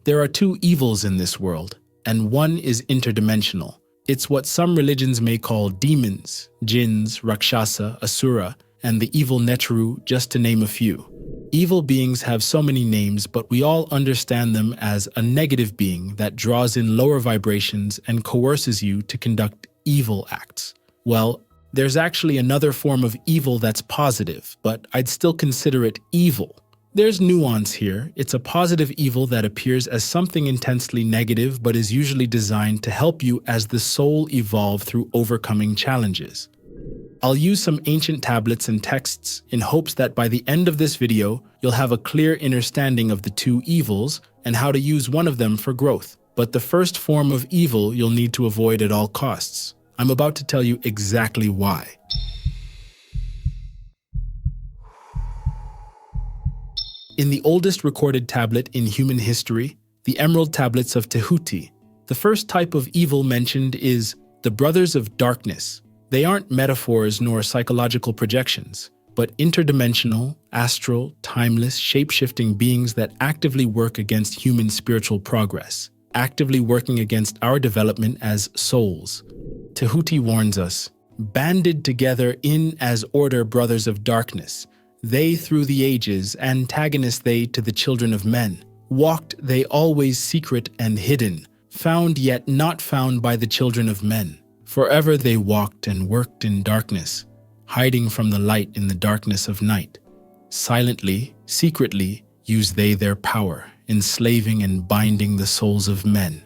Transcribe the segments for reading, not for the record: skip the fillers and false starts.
There are two evils in this world, and one is interdimensional. It's what some religions may call demons, jinns, rakshasa, asura, and the evil Netru, just to name a few. Evil beings have so many names, but we all understand them as a negative being that draws in lower vibrations and coerces you to conduct evil acts. Well, there's actually another form of evil that's positive, but I'd still consider it evil. There's nuance here. It's a positive evil that appears as something intensely negative, but is usually designed to help you as the soul evolve through overcoming challenges. I'll use some ancient tablets and texts in hopes that by the end of this video, you'll have a clear understanding of the two evils and how to use one of them for growth. But the first form of evil you'll need to avoid at all costs. I'm about to tell you exactly why. In the oldest recorded tablet in human history, the Emerald Tablets of Tehuti, the first type of evil mentioned is the Brothers of Darkness. They aren't metaphors nor psychological projections, but interdimensional, astral, timeless, shape-shifting beings that actively work against human spiritual progress, actively working against our development as souls. Tehuti warns us, banded together in as order brothers of darkness, they through the ages, antagonist they to the children of men, walked they always secret and hidden, found yet not found by the children of men. Forever they walked and worked in darkness, hiding from the light in the darkness of night. Silently, secretly, use they their power, enslaving and binding the souls of men.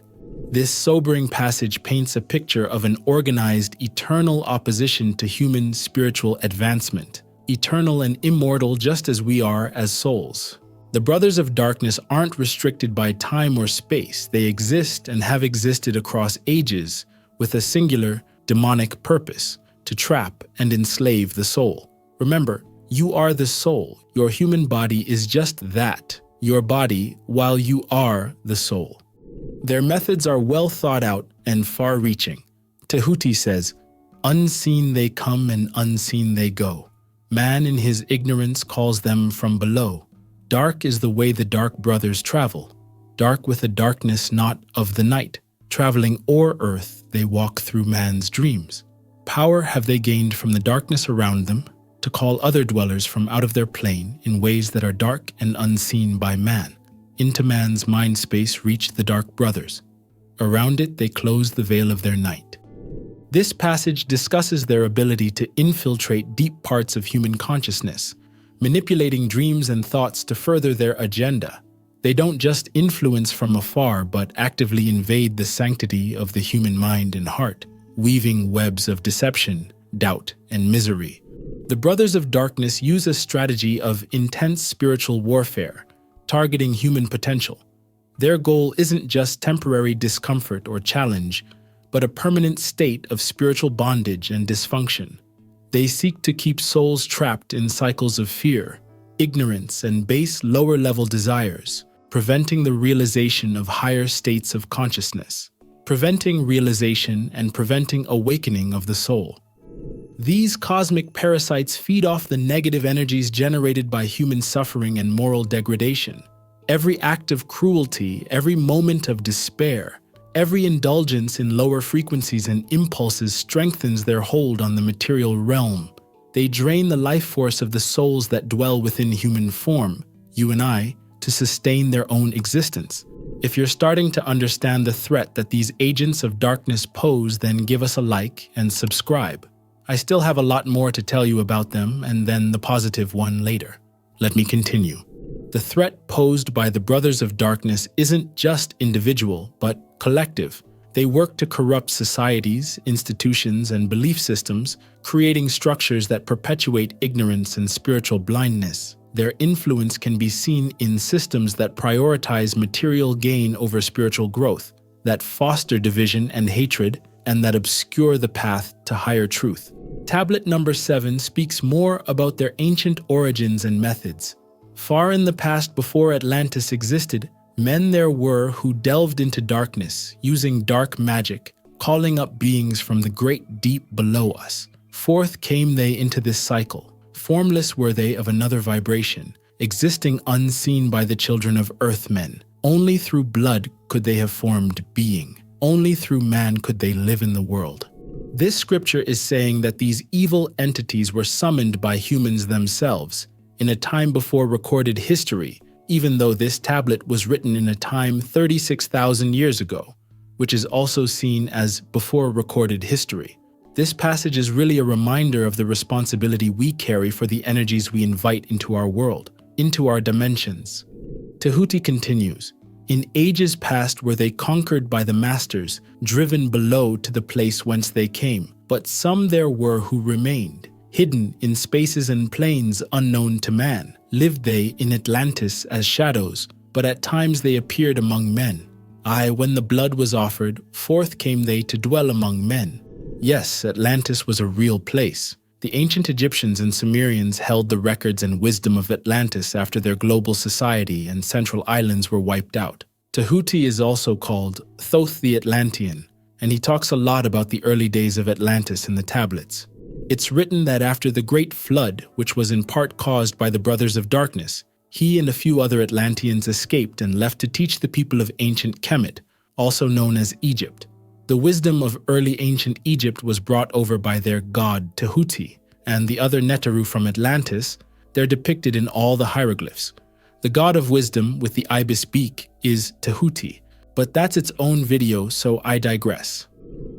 This sobering passage paints a picture of an organized, eternal opposition to human spiritual advancement, eternal and immortal just as we are as souls. The Brothers of Darkness aren't restricted by time or space. They exist and have existed across ages, with a singular, demonic purpose, to trap and enslave the soul. Remember, you are the soul. Your human body is just that, your body, while you are the soul. Their methods are well thought out and far-reaching. Tehuti says, "Unseen they come and unseen they go. Man in his ignorance calls them from below. Dark is the way the dark brothers travel, dark with a darkness not of the night. Traveling o'er earth, they walk through man's dreams. Power have they gained from the darkness around them to call other dwellers from out of their plane in ways that are dark and unseen by man. Into man's mind space reach the dark brothers. Around it they close the veil of their night." This passage discusses their ability to infiltrate deep parts of human consciousness, manipulating dreams and thoughts to further their agenda. They don't just influence from afar, but actively invade the sanctity of the human mind and heart, weaving webs of deception, doubt, and misery. The Brothers of Darkness use a strategy of intense spiritual warfare, targeting human potential. Their goal isn't just temporary discomfort or challenge, but a permanent state of spiritual bondage and dysfunction. They seek to keep souls trapped in cycles of fear, ignorance, and base lower-level desires, preventing the realization of higher states of consciousness, preventing realization and preventing awakening of the soul. These cosmic parasites feed off the negative energies generated by human suffering and moral degradation. Every act of cruelty, every moment of despair, every indulgence in lower frequencies and impulses strengthens their hold on the material realm. They drain the life force of the souls that dwell within human form, you and I, to sustain their own existence. If you're starting to understand the threat that these agents of darkness pose, then give us a like and subscribe. I still have a lot more to tell you about them, and then the positive one later. Let me continue. The threat posed by the Brothers of Darkness isn't just individual, but collective. They work to corrupt societies, institutions, and belief systems, creating structures that perpetuate ignorance and spiritual blindness. Their influence can be seen in systems that prioritize material gain over spiritual growth, that foster division and hatred, and that obscure the path to higher truth. Tablet number 7 speaks more about their ancient origins and methods. Far in the past, before Atlantis existed, men there were who delved into darkness, using dark magic, calling up beings from the great deep below us. Forth came they into this cycle. Formless were they of another vibration, existing unseen by the children of earthmen. Only through blood could they have formed being. Only through man could they live in the world. This scripture is saying that these evil entities were summoned by humans themselves in a time before recorded history, even though this tablet was written in a time 36,000 years ago, which is also seen as before recorded history. This passage is really a reminder of the responsibility we carry for the energies we invite into our world, into our dimensions. Tehuti continues, "In ages past were they conquered by the masters, driven below to the place whence they came, but some there were who remained. Hidden in spaces and plains unknown to man, lived they in Atlantis as shadows, but at times they appeared among men. Aye, when the blood was offered, forth came they to dwell among men." Yes, Atlantis was a real place. The ancient Egyptians and Sumerians held the records and wisdom of Atlantis after their global society and central islands were wiped out. Tehuti is also called Thoth the Atlantean, and he talks a lot about the early days of Atlantis in the tablets. It's written that after the Great Flood, which was in part caused by the Brothers of Darkness, he and a few other Atlanteans escaped and left to teach the people of ancient Kemet, also known as Egypt. The wisdom of early ancient Egypt was brought over by their god Tehuti, and the other Neteru from Atlantis. They're depicted in all the hieroglyphs. The god of wisdom with the ibis beak is Tehuti, but that's its own video, so I digress.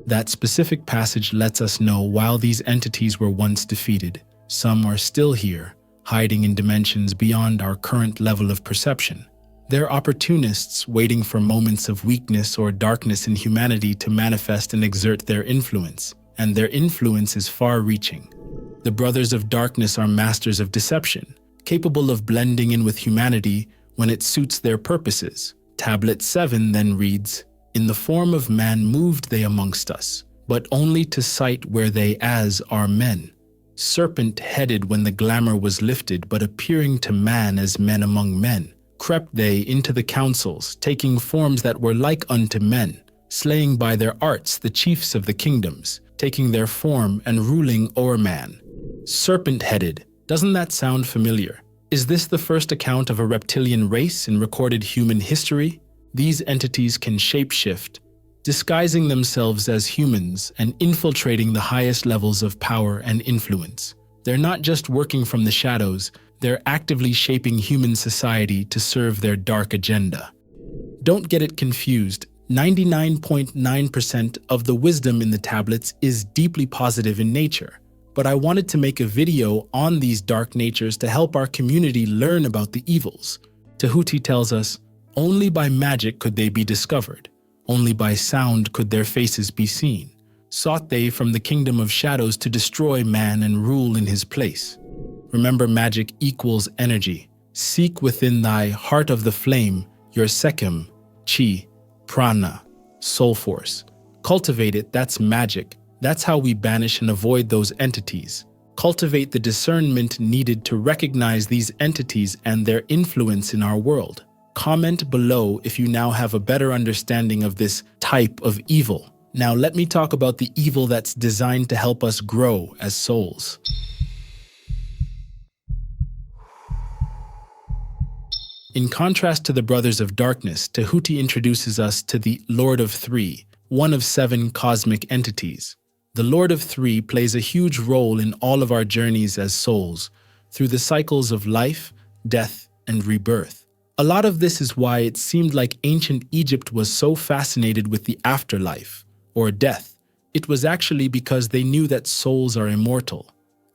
That specific passage lets us know while these entities were once defeated, some are still here, hiding in dimensions beyond our current level of perception. They're opportunists waiting for moments of weakness or darkness in humanity to manifest and exert their influence, and their influence is far-reaching. The Brothers of Darkness are masters of deception, capable of blending in with humanity when it suits their purposes. Tablet 7 then reads, "In the form of man moved they amongst us, but only to sight where they as are men. Serpent-headed when the glamour was lifted, but appearing to man as men among men. Crept they into the councils, taking forms that were like unto men, slaying by their arts the chiefs of the kingdoms, taking their form and ruling o'er man." Serpent-headed, doesn't that sound familiar? Is this the first account of a reptilian race in recorded human history? These entities can shapeshift, disguising themselves as humans and infiltrating the highest levels of power and influence. They're not just working from the shadows, they're actively shaping human society to serve their dark agenda. Don't get it confused. 99.9% of the wisdom in the tablets is deeply positive in nature, but I wanted to make a video on these dark natures to help our community learn about the evils. Tehuti tells us, "Only by magic could they be discovered. Only by sound could their faces be seen. Sought they from the kingdom of shadows to destroy man and rule in his place." Remember, magic equals energy. Seek within thy heart of the flame your Sekhem, Chi, Prana, soul force. Cultivate it, that's magic. That's how we banish and avoid those entities. Cultivate the discernment needed to recognize these entities and their influence in our world. Comment below if you now have a better understanding of this type of evil. Now let me talk about the evil that's designed to help us grow as souls. In contrast to the Brothers of Darkness, Tehuti introduces us to the Lord of Three, one of 7 cosmic entities. The Lord of Three plays a huge role in all of our journeys as souls, through the cycles of life, death, and rebirth. A lot of this is why it seemed like ancient Egypt was so fascinated with the afterlife, or death. It was actually because they knew that souls are immortal.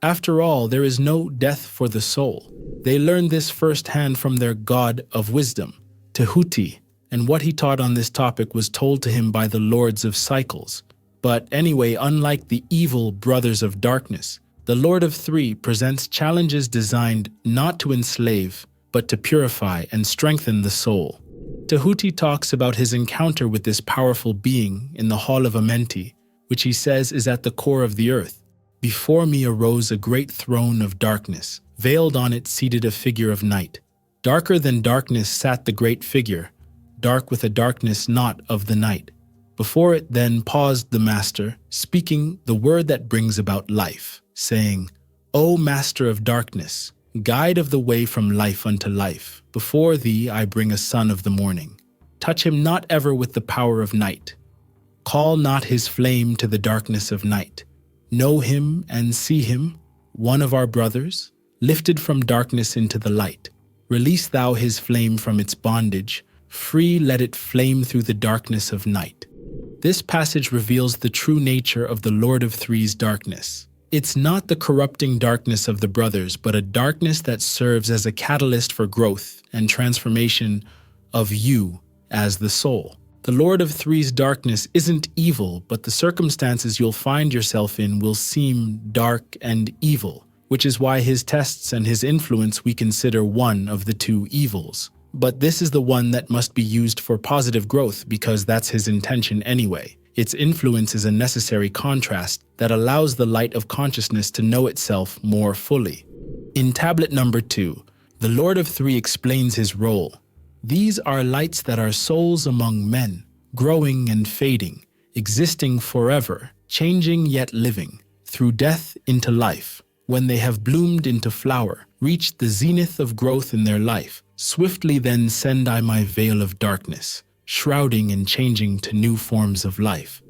After all, there is no death for the soul. They learned this firsthand from their god of wisdom, Tehuti, and what he taught on this topic was told to him by the Lords of Cycles. But anyway, unlike the evil Brothers of Darkness, the Lord of Three presents challenges designed not to enslave, but to purify and strengthen the soul. Tehuti talks about his encounter with this powerful being in the Hall of Amenti, which he says is at the core of the earth. "Before me arose a great throne of darkness. Veiled on it seated a figure of night. Darker than darkness sat the great figure, dark with a darkness not of the night. Before it then paused the Master, speaking the word that brings about life, saying, O Master of darkness, guide of the way from life unto life, before thee I bring a son of the morning. Touch him not ever with the power of night. Call not his flame to the darkness of night. Know him and see him, one of our brothers, lifted from darkness into the light. Release thou his flame from its bondage, free let it flame through the darkness of night. This passage reveals the true nature of the Lord of Three's darkness. It's not the corrupting darkness of the brothers, but a darkness that serves as a catalyst for growth and transformation of you as the soul. The Lord of Three's darkness isn't evil, but the circumstances you'll find yourself in will seem dark and evil, which is why his tests and his influence we consider one of the two evils. But this is the one that must be used for positive growth because that's his intention anyway. Its influence is a necessary contrast that allows the light of consciousness to know itself more fully. In tablet number 2, the Lord of Three explains his role. These are lights that are souls among men, growing and fading, existing forever, changing yet living, through death into life. When they have bloomed into flower, reached the zenith of growth in their life, swiftly then send I my veil of darkness, shrouding and changing to new forms of life.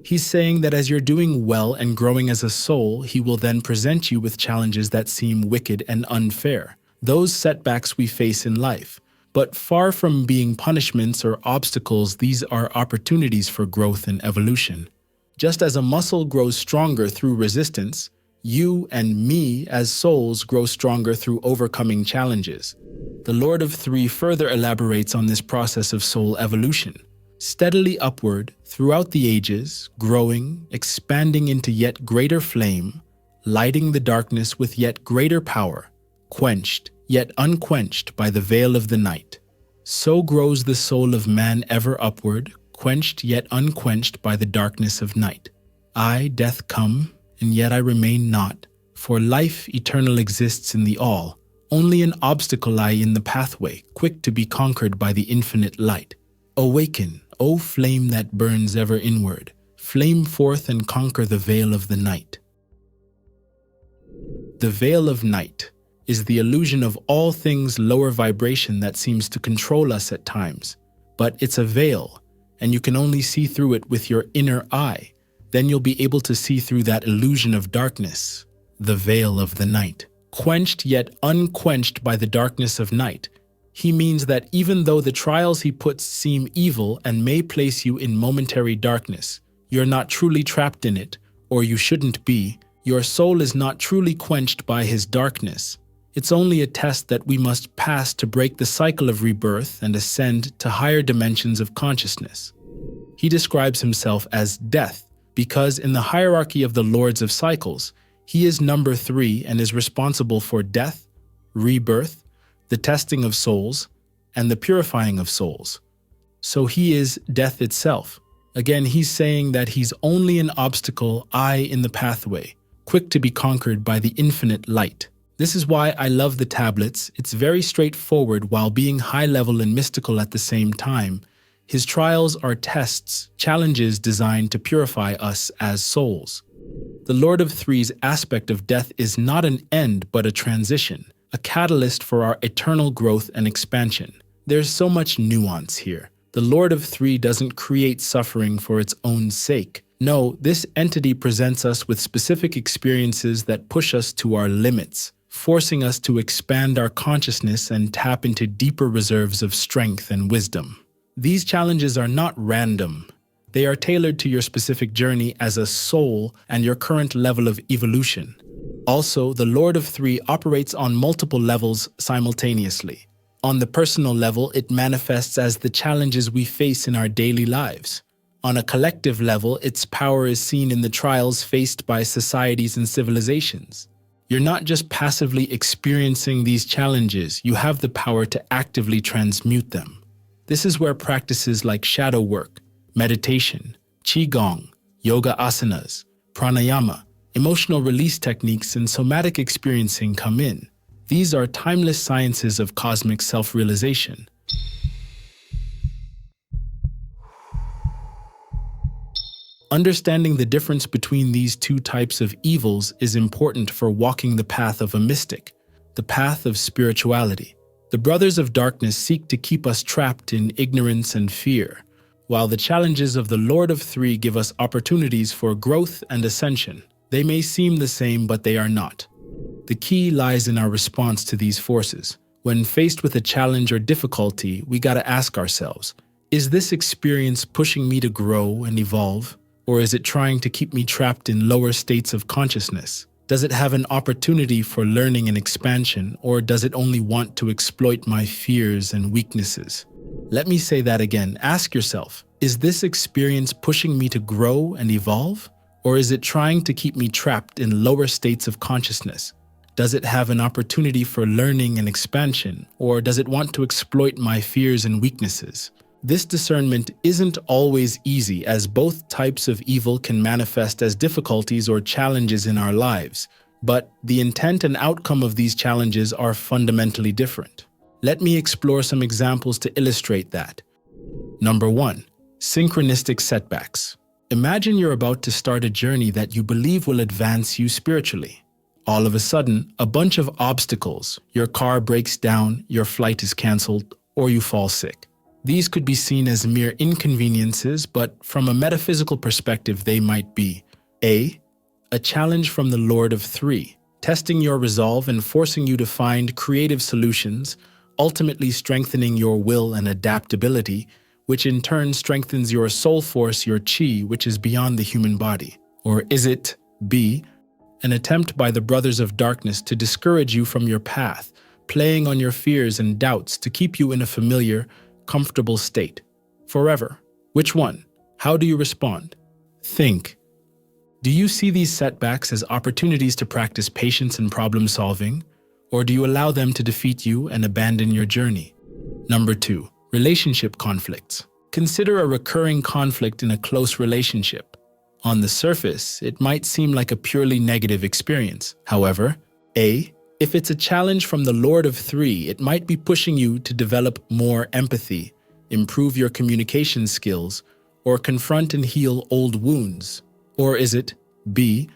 He's saying that as you're doing well and growing as a soul, he will then present you with challenges that seem wicked and unfair, those setbacks we face in life. But far from being punishments or obstacles, these are opportunities for growth and evolution. Just as a muscle grows stronger through resistance, you and me as souls grow stronger through overcoming challenges. The Lord of Three further elaborates on this process of soul evolution. Steadily upward, throughout the ages, growing, expanding into yet greater flame, lighting the darkness with yet greater power, quenched, yet unquenched by the veil of the night. So grows the soul of man ever upward, quenched yet unquenched by the darkness of night. I, death, come, and yet I remain not, for life eternal exists in the all, only an obstacle lie in the pathway, quick to be conquered by the infinite light. Awaken, O flame that burns ever inward, flame forth and conquer the veil of the night. The veil of night is the illusion of all things lower vibration that seems to control us at times. But it's a veil, and you can only see through it with your inner eye. Then you'll be able to see through that illusion of darkness, the veil of the night. Quenched yet unquenched by the darkness of night. He means that even though the trials he puts seem evil and may place you in momentary darkness, you're not truly trapped in it, or you shouldn't be. Your soul is not truly quenched by his darkness. It's only a test that we must pass to break the cycle of rebirth and ascend to higher dimensions of consciousness. He describes himself as death because in the hierarchy of the Lords of Cycles, he is number 3 and is responsible for death, rebirth, the testing of souls, and the purifying of souls. So he is death itself. Again, he's saying that he's only an obstacle, I in the pathway, quick to be conquered by the infinite light. This is why I love the tablets. It's very straightforward while being high level and mystical at the same time. His trials are tests, challenges designed to purify us as souls. The Lord of Three's aspect of death is not an end but a transition, a catalyst for our eternal growth and expansion. There's so much nuance here. The Lord of Three doesn't create suffering for its own sake. No, this entity presents us with specific experiences that push us to our limits, forcing us to expand our consciousness and tap into deeper reserves of strength and wisdom. These challenges are not random. They are tailored to your specific journey as a soul and your current level of evolution. Also, the Lord of Three operates on multiple levels simultaneously. On the personal level, it manifests as the challenges we face in our daily lives. On a collective level, its power is seen in the trials faced by societies and civilizations. You're not just passively experiencing these challenges, you have the power to actively transmute them. This is where practices like shadow work, meditation, qigong, yoga asanas, pranayama, emotional release techniques, and somatic experiencing come in. These are timeless sciences of cosmic self-realization. Understanding the difference between these two types of evils is important for walking the path of a mystic, the path of spirituality. The brothers of darkness seek to keep us trapped in ignorance and fear, while the challenges of the Lord of Three give us opportunities for growth and ascension. They may seem the same, but they are not. The key lies in our response to these forces. When faced with a challenge or difficulty, we gotta ask ourselves, is this experience pushing me to grow and evolve, or is it trying to keep me trapped in lower states of consciousness? Does it have an opportunity for learning and expansion, or does it only want to exploit my fears and weaknesses? Let me say that again. Ask yourself, is this experience pushing me to grow and evolve, or is it trying to keep me trapped in lower states of consciousness? Does it have an opportunity for learning and expansion, or does it want to exploit my fears and weaknesses? This discernment isn't always easy, as both types of evil can manifest as difficulties or challenges in our lives, but the intent and outcome of these challenges are fundamentally different. Let me explore some examples to illustrate that. Number 1. Synchronistic setbacks. Imagine you're about to start a journey that you believe will advance you spiritually. All of a sudden, a bunch of obstacles, your car breaks down, your flight is canceled, or you fall sick. These could be seen as mere inconveniences, but from a metaphysical perspective, they might be A challenge from the Lord of Three, testing your resolve and forcing you to find creative solutions, ultimately strengthening your will and adaptability, which in turn strengthens your soul force, your chi, which is beyond the human body. Or is it B, an attempt by the brothers of darkness to discourage you from your path, playing on your fears and doubts to keep you in a familiar, comfortable state forever? Which one? How do you respond? Think. Do you see these setbacks as opportunities to practice patience and problem solving, or do you allow them to defeat you and abandon your journey? Number 2. Relationship conflicts. Consider a recurring conflict in a close relationship. On the surface, it might seem like a purely negative experience. However, A, if it's a challenge from the Lord of Three, it might be pushing you to develop more empathy, improve your communication skills, or confront and heal old wounds. Or is it B,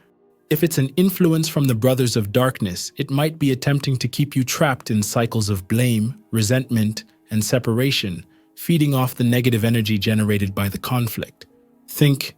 if it's an influence from the brothers of darkness, it might be attempting to keep you trapped in cycles of blame, resentment, and separation, feeding off the negative energy generated by the conflict. Think.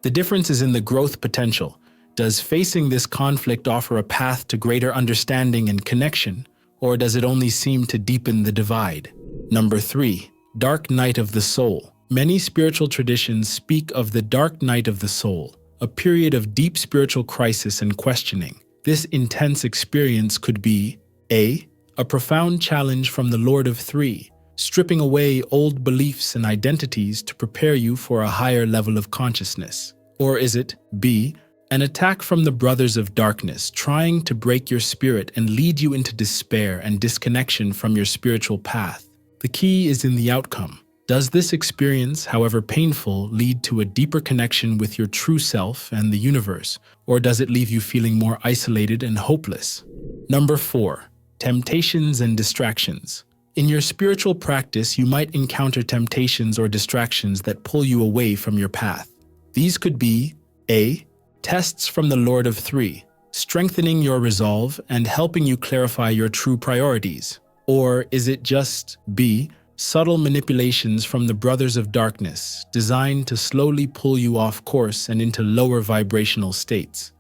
The difference is in the growth potential. Does facing this conflict offer a path to greater understanding and connection, or does it only seem to deepen the divide? Number 3. Dark night of the soul. Many spiritual traditions speak of the dark night of the soul, a period of deep spiritual crisis and questioning. This intense experience could be A, a profound challenge from the Lord of Three, stripping away old beliefs and identities to prepare you for a higher level of consciousness. Or is it B, an attack from the brothers of darkness, trying to break your spirit and lead you into despair and disconnection from your spiritual path? The key is in the outcome. Does this experience, however painful, lead to a deeper connection with your true self and the universe, or does it leave you feeling more isolated and hopeless? Number 4. Temptations and distractions. In your spiritual practice, you might encounter temptations or distractions that pull you away from your path. These could be A, tests from the Lord of Three, strengthening your resolve and helping you clarify your true priorities. Or is it just B, subtle manipulations from the brothers of darkness, designed to slowly pull you off course and into lower vibrational states?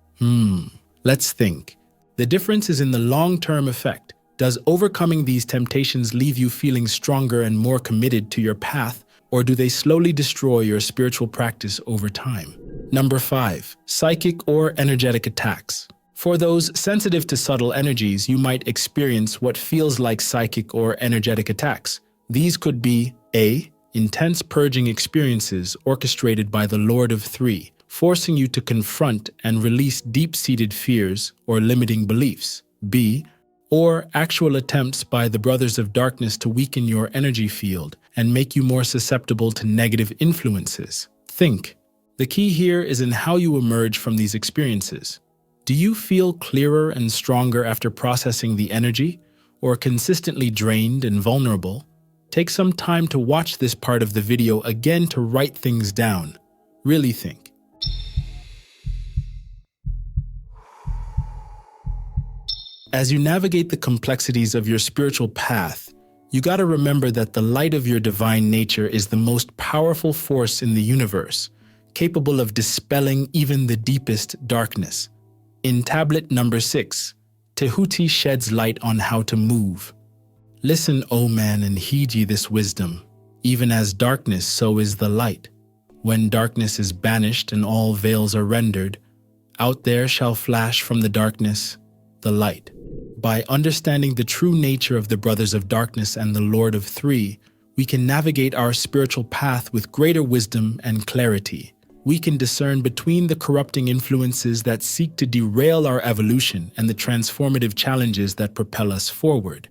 Let's think. The difference is in the long-term effect. Does overcoming these temptations leave you feeling stronger and more committed to your path, or do they slowly destroy your spiritual practice over time? Number 5. Psychic or energetic attacks. For those sensitive to subtle energies, you might experience what feels like psychic or energetic attacks. These could be A, intense purging experiences orchestrated by the Lord of Three, forcing you to confront and release deep-seated fears or limiting beliefs. B, or actual attempts by the brothers of darkness to weaken your energy field and make you more susceptible to negative influences. Think. The key here is in how you emerge from these experiences. Do you feel clearer and stronger after processing the energy, or consistently drained and vulnerable? Take some time to watch this part of the video again to write things down. Really think. As you navigate the complexities of your spiritual path, You gotta remember that the light of your divine nature is the most powerful force in the universe, capable of dispelling even the deepest darkness. In tablet number 6, Tehuti sheds light on how to move. Listen, O man, and heed ye this wisdom. Even as darkness, so is the light. When darkness is banished and all veils are rendered, out there shall flash from the darkness the light. By understanding the true nature of the Brothers of Darkness and the Lord of Three, we can navigate our spiritual path with greater wisdom and clarity. We can discern between the corrupting influences that seek to derail our evolution and the transformative challenges that propel us forward.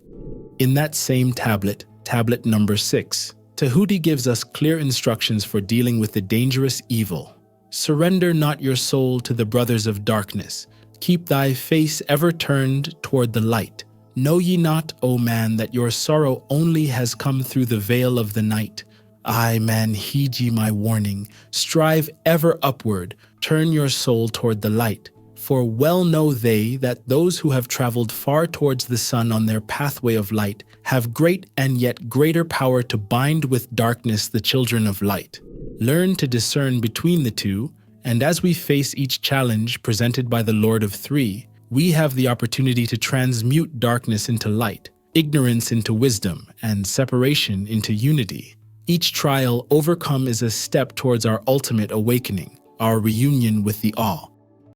In that same tablet, tablet number 6, Tehuti gives us clear instructions for dealing with the dangerous evil. Surrender not your soul to the Brothers of Darkness. Keep thy face ever turned toward the light. Know ye not, O man, that your sorrow only has come through the veil of the night? Ay, man, heed ye my warning. Strive ever upward, turn your soul toward the light. For well know they that those who have traveled far towards the sun on their pathway of light have great and yet greater power to bind with darkness the children of light. Learn to discern between the two, and as we face each challenge presented by the Lord of Three, we have the opportunity to transmute darkness into light, ignorance into wisdom, and separation into unity. Each trial overcome is a step towards our ultimate awakening, our reunion with the All.